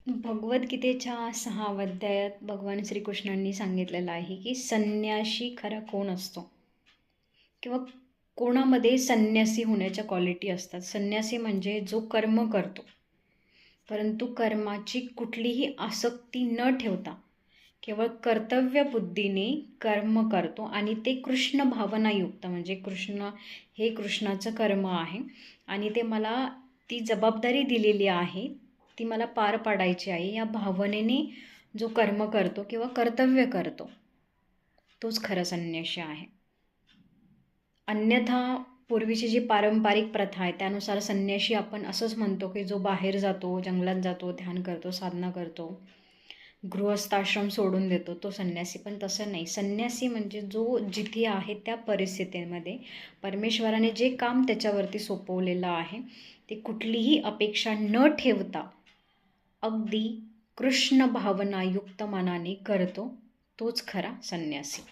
भगवद्गीतेच्या 6व्या अध्यायात भगवान श्रीकृष्णांनी सांगितलेलं आहे की संन्याशी खरा कोण असतो किंवा कोणामध्ये संन्यासी होण्याच्या क्वालिटी असतात. संन्यासी म्हणजे जो कर्म करतो, परंतु कर्माची कुठलीही आसक्ती न ठेवता केवळ कर्तव्य बुद्धीने कर्म करतो आणि ते कृष्ण भावनायुक्त, म्हणजे कृष्ण हे कृष्णाचं कर्म आहे आणि ते मला ती जबाबदारी दिलेली आहे, ती मला पार पाडायची आहे, या भावनेने जो कर्म करतो किंवा कर्तव्य करतो तोच खरा संन्याशी आहे. अन्यथा पूर्वीची जी पारंपरिक प्रथा आहे त्यानुसार संन्याशी आपण असंच म्हणतो की जो बाहेर जातो, जंगलात जातो, ध्यान करतो, साधना करतो, गृहस्थाश्रम सोडून देतो, तो संन्यासी. पण तसं नाही. संन्यासी म्हणजे जो जिथे आहे त्या परिस्थितीमध्ये परमेश्वराने जे काम त्याच्यावरती सोपवलेलं आहे ते कुठलीही अपेक्षा न ठेवता अगदी कृष्ण भावनायुक्त मनाने करतो, तोच खरा संन्यासी.